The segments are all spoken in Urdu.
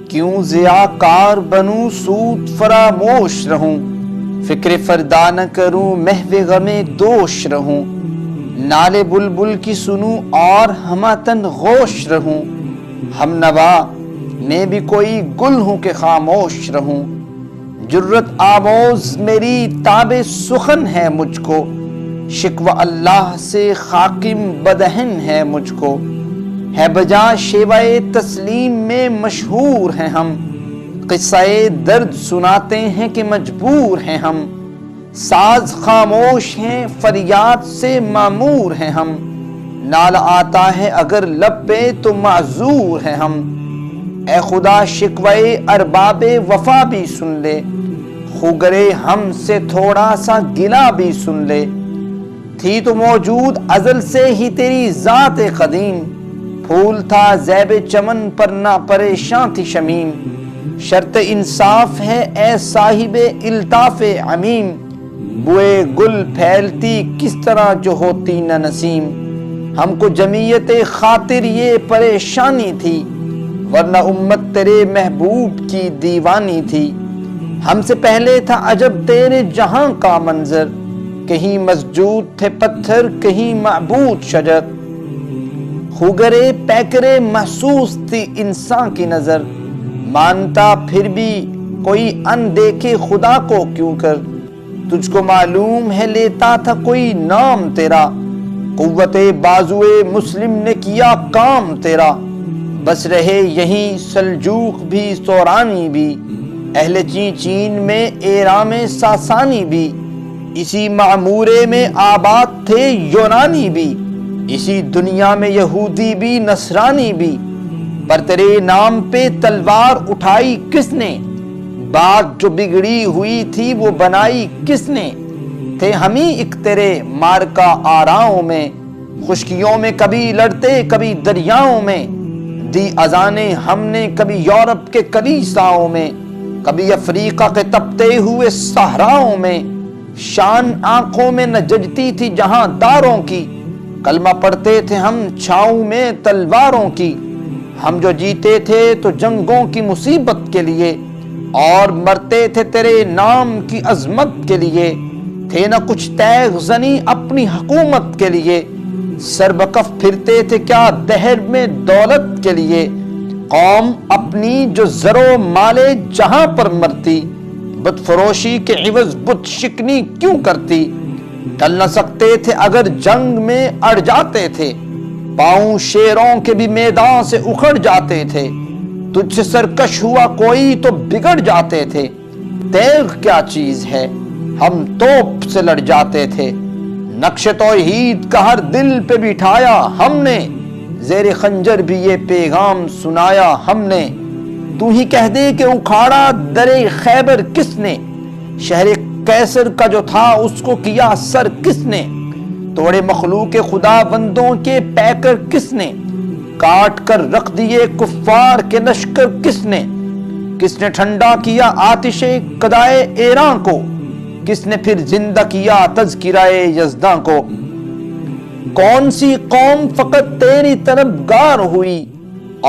کیوں ضیاءکار بنوں سود فراموش رہوں، فکر فردا نہ کروں محو غم دوش رہوں، نالے بلبل کی سنوں اور ہماتن غوش رہوں، ہم نوا میں بھی کوئی گل ہوں کہ خاموش رہوں، جرت آموز میری تاب سخن ہے مجھ کو، شکوہ اللہ سے خاکم بدہن ہے مجھ کو، ہے بجا شیوائے تسلیم میں مشہور ہیں ہم، قصہ درد سناتے ہیں کہ مجبور ہیں ہم، ساز خاموش ہیں فریاد سے معمور ہیں ہم، نالہ آتا ہے اگر لب پہ تو معذور ہیں ہم، اے خدا شکوے ارباب وفا بھی سن لے، خوگرے ہم سے تھوڑا سا گلہ بھی سن لے، تھی تو موجود ازل سے ہی تیری ذات قدیم، پھول تھا زیب چمن پر نہ پریشان تھی شمیم، شرط انصاف ہے اے صاحب الطاف عمیم، بوئے گل پھیلتی کس طرح جو ہوتی نہ نسیم، ہم کو جمعیت خاطر یہ پریشانی تھی، ورنہ امت تیرے محبوب کی دیوانی تھی، ہم سے پہلے تھا عجب تیرے جہاں کا منظر، کہیں مسجود تھے پتھر کہیں معبود شجر، خوگرے پیکرے محسوس تھی انسان کی نظر، مانتا پھر بھی کوئی ان دیکھے خدا کو کیوں کر، تجھ کو معلوم ہے لیتا تھا کوئی نام تیرا، قوت بازوئے مسلم نے کیا کام تیرا، بس رہے یہیں سلجوق بھی سورانی بھی، اہل چین میں ایرام ساسانی بھی، اسی معمورے میں آباد تھے یونانی بھی، اسی دنیا میں یہودی بھی نصرانی بھی، پر تیرے نام پہ تلوار اٹھائی کس نے، بات جو بگڑی ہوئی تھی وہ بنائی کس نے، تھے ہم ہی ایک تیرے مارکا آراؤں میں، خشکیوں میں کبھی لڑتے کبھی دریاؤں میں، دی اذانیں ہم نے کبھی یورپ کے کلیساؤں میں، کبھی افریقہ کے تپتے ہوئے صحراؤں میں، شان آنکھوں میں نہ ججتی تھی جہاں داروں کی، کلمہ پڑھتے تھے ہم چھاؤں میں تلواروں کی، ہم جو جیتے تھے تو جنگوں کی مصیبت کے لیے، اور مرتے تھے تیرے نام کی عظمت کے لیے، تھے نہ کچھ تیغ زنی اپنی حکومت کے لیے، سر بکف پھرتے تھے کیا دہر میں دولت کے لیے، قوم اپنی جو زر و مال جہاں پر مرتی، بت فروشی کے عوض بت شکنی کیوں کرتی، ٹل نہ سکتے تھے اگر جنگ میں اڑ جاتے تھے، پاؤں شیروں کے بھی میدان سے اکھڑ جاتے تھے، تجھ سے سرکش ہوا کوئی تو بگڑ جاتے تھے، تیغ کیا چیز ہے ہم توپ سے لڑ جاتے تھے، نقش توحید کا ہر دل پہ بٹھایا ہم نے، زیر خنجر بھی یہ پیغام سنایا ہم نے، تو ہی کہہ دے کہ اکھاڑا در خیبر کس نے، شہر کیسر کا جو تھا اس کو کیا سر کس نے، توڑے مخلوق خدا بندوں کے پیکر کس نے، کاٹ کر رکھ دیے کفار کے لشکر کس نے ٹھنڈا کیا آتش قدائے ایران کو، کس نے پھر زندہ کیا تذکرہ یزداں کو، کون سی قوم فقط تیری طلبگار ہوئی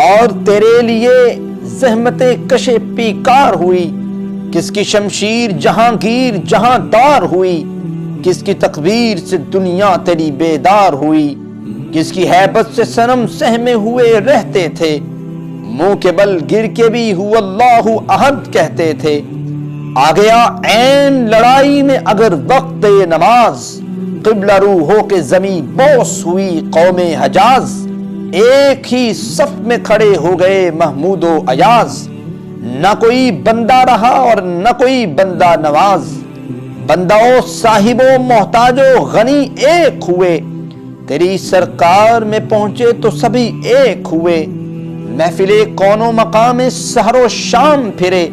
اور تیرے لیے زحمت کش پیکار ہوئی، کس کی شمشیر جہانگیر جہاں دار ہوئی، کس کی تکبیر سے دنیا تیری بیدار ہوئی، کس کی ہیبت سے صنم سہمے ہوئے رہتے تھے، منہ کے بل گر کے بھی ہو اللہ احد کہتے تھے، آ گیا عین لڑائی میں اگر وقت نماز، قبلہ رو ہو کے زمین بوس ہوئی قوم حجاز، ایک ہی صف میں کھڑے ہو گئے محمود و ایاز، نہ کوئی بندہ رہا اور نہ کوئی بندہ نواز، بندہ و صاحب و محتاج و غنی ایک ہوئے، تیری سرکار میں پہنچے تو سبھی ایک ہوئے، محفل کون و مقام سحر و شام پھرے،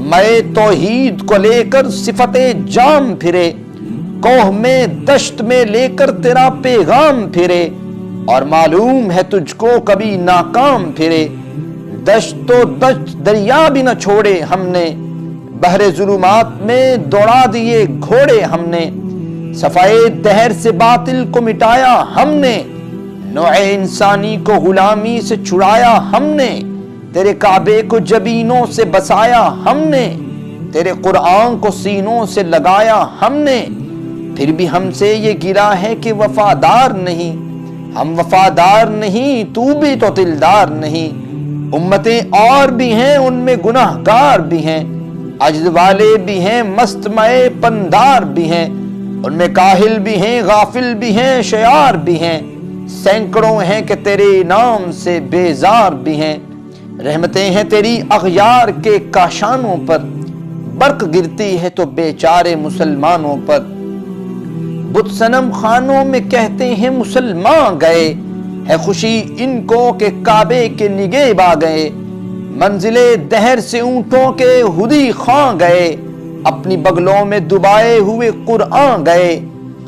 میں توحید کو لے کر صفت جام پھرے، کوہ میں دشت میں لے کر تیرا پیغام پھرے، اور معلوم ہے تجھ کو کبھی ناکام پھرے، دشت و دشت دریا بھی نہ چھوڑے ہم نے، بحر ظلمات میں دوڑا دیے گھوڑے ہم نے، صفائے دہر سے باطل کو مٹایا ہم نے، نوع انسانی کو غلامی سے چھڑایا ہم نے، تیرے کعبے کو جبینوں سے بسایا ہم نے، تیرے قرآن کو سینوں سے لگایا ہم نے، پھر بھی ہم سے یہ گرا ہے کہ وفادار نہیں، ہم وفادار نہیں، تو بھی تو دلدار نہیں۔ امتیں اور بھی ہیں ان میں گناہگار بھی ہیں، عجز والے بھی ہیں مستمع پندار بھی ہیں، ان میں کاہل بھی ہیں غافل بھی ہیں شیار بھی ہیں، سینکڑوں ہیں کہ تیرے نام سے بیزار بھی ہیں۔ رحمتیں ہیں تیری اغیار کے کاشانوں پر، برق گرتی ہے تو بیچارے مسلمانوں پر۔ بت صنم خانوں میں کہتے ہیں مسلمان گئے، ہے خوشی ان کو کہ کعبے کے نگہب آ گئے۔ منزل دہر سے اونٹوں کے ہدی خواں گئے، اپنی بغلوں میں دبائے ہوئے قرآن گئے۔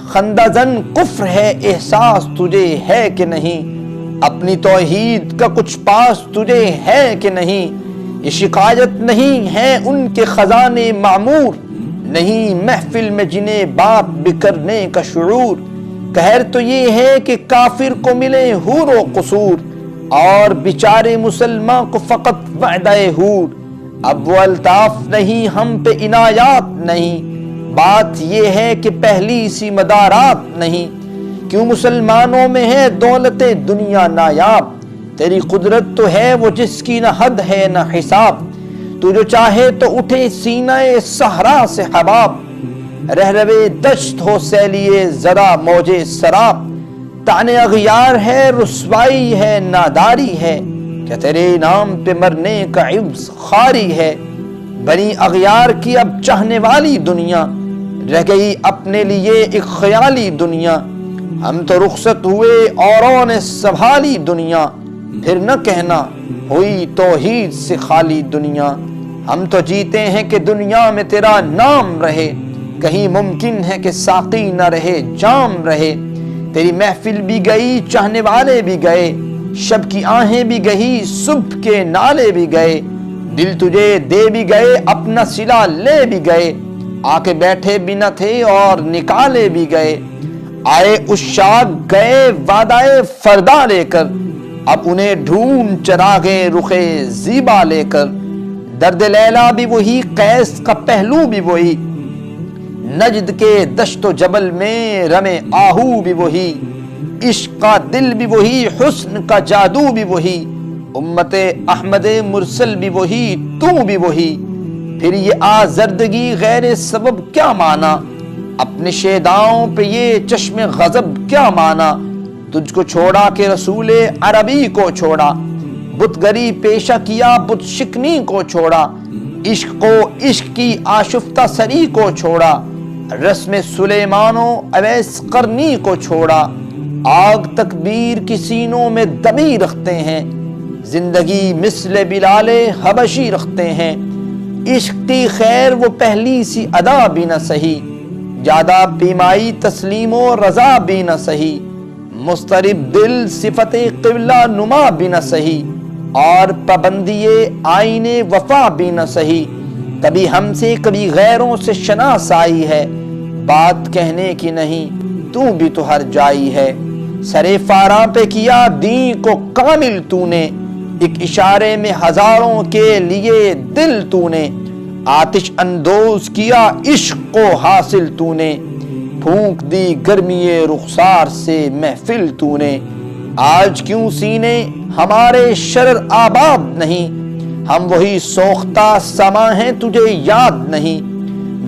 خندہ زن کفر ہے احساس تجھے ہے کہ نہیں، اپنی توحید کا کچھ پاس تجھے ہے کہ نہیں۔ یہ شکایت نہیں ہے ان کے خزانے معمور، نہیں محفل میں جنہیں بات بکرنے کا شعور۔ قہر تو یہ ہے کہ کافر کو ملے حور و قصور، اور بیچارے مسلمان کو فقط وعدہ حور۔ اب وہ الطاف نہیں ہم پہ عنایات نہیں، بات یہ ہے کہ پہلی سی مدارات نہیں۔ کیوں مسلمانوں میں ہے دولت دنیا نایاب، تیری قدرت تو ہے وہ جس کی نہ حد ہے نہ حساب۔ تو جو چاہے تو اٹھے سینہ صحرا سے حباب، رہ روے دشت ہو سیلیے ذرا موج سراب۔ طعن اغیار ہے رسوائی ہے ناداری ہے، کیا تیرے نام پہ مرنے کا عوض خاری ہے۔ بنی اغیار کی اب چاہنے والی دنیا، رہ گئی اپنے لیے ایک خیالی دنیا۔ ہم تو رخصت ہوئے اوروں نے سنبھالی دنیا، پھر نہ کہنا ہوئی توحید سے خالی دنیا۔ ہم تو جیتے ہیں کہ دنیا میں تیرا نام رہے، کہیں ممکن ہے کہ ساقی نہ رہے جام رہے۔ تیری محفل بھی گئی چاہنے والے بھی گئے، شب کی آہیں بھی گئی صبح کے نالے بھی گئے۔ دل تجھے دے بھی گئے اپنا صلہ لے بھی گئے، آ کے بیٹھے بھی نہ تھے اور نکالے بھی گئے۔ آئے عشاق گئے وعدہ فردا لے کر، اب انہیں ڈھونڈ چراغے رخے زیبا لے کر۔ درد لیلا بھی وہی قیس کا پہلو بھی وہی، نجد کے دشت و جبل میں رمے آہو بھی وہی۔ عشق کا دل بھی وہی حسن کا جادو بھی وہی، امت احمد مرسل بھی وہی تو بھی وہی۔ پھر یہ آزردگی غیر سبب کیا مانا، اپنے شیداؤں پہ یہ چشم غضب کیا مانا۔ تجھ کو چھوڑا کہ رسول عربی کو چھوڑا، بت گری پیشہ کیا بت شکنی کو چھوڑا۔ عشق کو عشق کی آشفتہ سری کو چھوڑا، رسم سلیمان و اویس قرنی کو چھوڑا۔ آگ تکبیر کی سینوں میں دبی رکھتے ہیں، زندگی مثل بلال حبشی رکھتے ہیں۔ عشق کی خیر وہ پہلی سی ادا بھی نہ سہی، زیادہ پیمائی تسلیم و رضا بھی نہ سہی۔ مضطرب دل صفت قبلہ نما بھی نہ سہی، اور پابندی آئین وفا بھی نہ سہی۔ کبھی ہم سے کبھی غیروں سے شناس آئی ہے، بات کہنے کی نہیں تو بھی تو ہر جائی ہے۔ سرے فاراں پہ کیا دین کو کامل تو نے، ایک اشارے میں ہزاروں کے لیے دل تو نے۔ آتش اندوز کیا عشق کو حاصل تو نے، پھونک دی گرمی رخسار سے محفل تو نے۔ آج کیوں سینے ہمارے شرر آباد نہیں، ہم وہی سوختہ سما ہیں تجھے یاد نہیں۔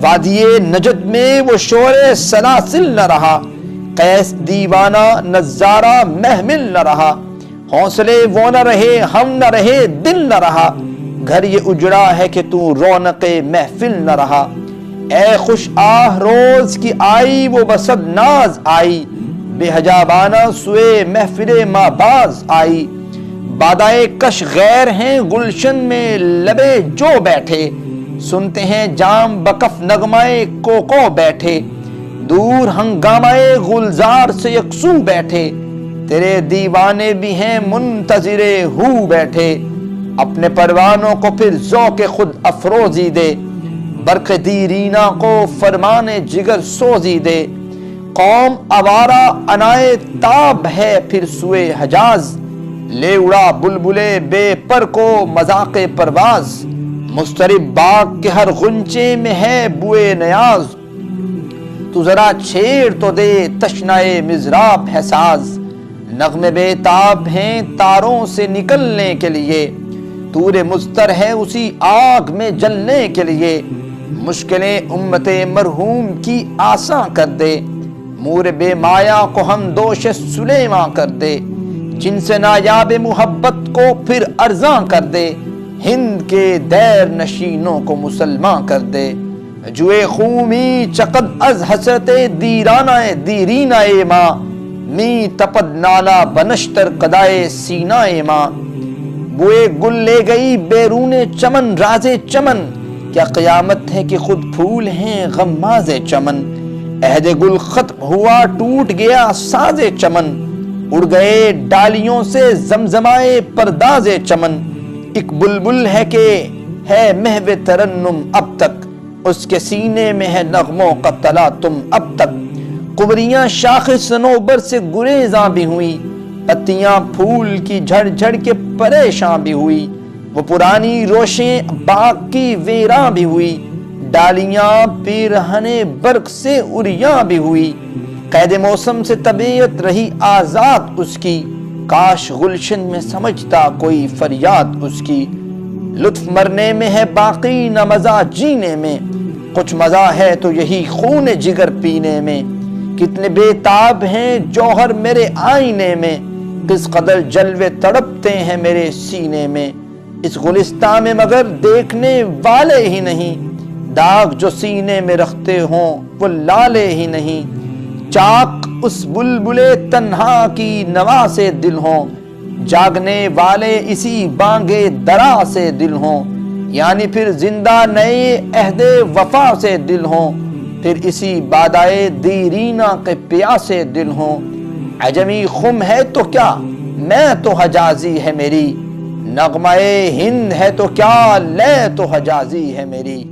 وادی نجد میں وہ شور سلاسل نہ رہا، قیس دیوانہ نظارہ محمل نہ رہا۔ حوصلے وہ نہ رہے ہم نہ رہے دل نہ رہا، گھر یہ اجڑا ہے کہ تو رونق محفل نہ رہا۔ اے خوش آہ روز کی آئی وہ بسد ناز آئی، بے حجابانہ سوئے محفل ماں باز آئی۔ بادائے کش غیر ہیں گلشن میں لبے جو بیٹھے، سنتے ہیں جام بکف نغمائے کوکو بیٹھے۔ دور ہنگامائے گلزار سے یکسو بیٹھے، تیرے دیوانے بھی ہیں منتظر ہو بیٹھے۔ اپنے پروانوں کو پھر ذوق خود افروزی دے، برق دیرینہ کو فرمان جگر سوزی دے۔ قوم آوارہ انائے تاب ہے پھر سوئے حجاز، لے اڑا بلبلے بے پر کو مذاق پرواز، مضطرب باغ کے ہر غنچے میں ہے بوئے نیاز، تو ذرا چھیڑ تو دے تشنائے مضراب ہے ساز، نغمے بے تاب ہیں تاروں سے نکلنے کے لیے، طور مضطر ہے اسی آگ میں جلنے کے لیے، مشکلیں امت مرحوم کی آسان کر دے، مور بے مایا کو ہم دوش سلیماں کر دے، جن سے نایاب محبت کو پھر ارزاں کر دے، ہند کے دیر نشینوں کو مسلمان کر دے، جوئے خومی چقد از حسرت دیرانہ دیرینہ ماں، می تپد نالا بنشتر قدائے سینہ ماں، بوئے گل لے گئی بیرون چمن راز چمن، کیا قیامت ہے کہ خود پھول ہیں غماز چمن، عہد گل ختم ہوا ٹوٹ گیا ساز چمن، اڑ گئے ڈالیوں سے زمزمائے پرداز چمن، ایک بلبل ہے کہ ہے محو ترنم اب تک، اس کے سینے میں ہے نغموں کا تلاطم اب تک، قمریاں شاخ صنوبر سے گریزاں بھی ہوئی، پتیاں پھول کی جھڑ جھڑ کے پریشان بھی ہوئی، وہ پرانی روشیں باغ کی ویراں بھی ہوئی، ڈالیاں پیرہن برق سے اریاں بھی ہوئی، قید موسم سے طبیعت رہی آزاد اس کی، کاش گلشن میں سمجھتا کوئی فریاد اس کی، لطف مرنے میں ہے باقی نہ مزہ جینے میں، کچھ مزہ ہے تو یہی خون جگر پینے میں، کتنے بے تاب ہیں جوہر میرے آئینے میں، کس قدر جلوے تڑپتے ہیں میرے سینے میں، اس گلستان میں مگر دیکھنے والے ہی نہیں، داغ جو سینے میں رکھتے ہوں وہ لالے ہی نہیں، چاک اس بلبلے تنہا کی نوا سے دل ہوں، جاگنے والے اسی بانگے درا سے دل ہوں، یعنی پھر زندہ نئے عہد وفا سے دل ہوں، پھر اسی بادائے دیرینہ کے پیاسے دل ہوں، عجمی خم ہے تو کیا میں تو حجازی ہے میری، نغمہ ہند ہے تو کیا لے تو حجازی ہے میری۔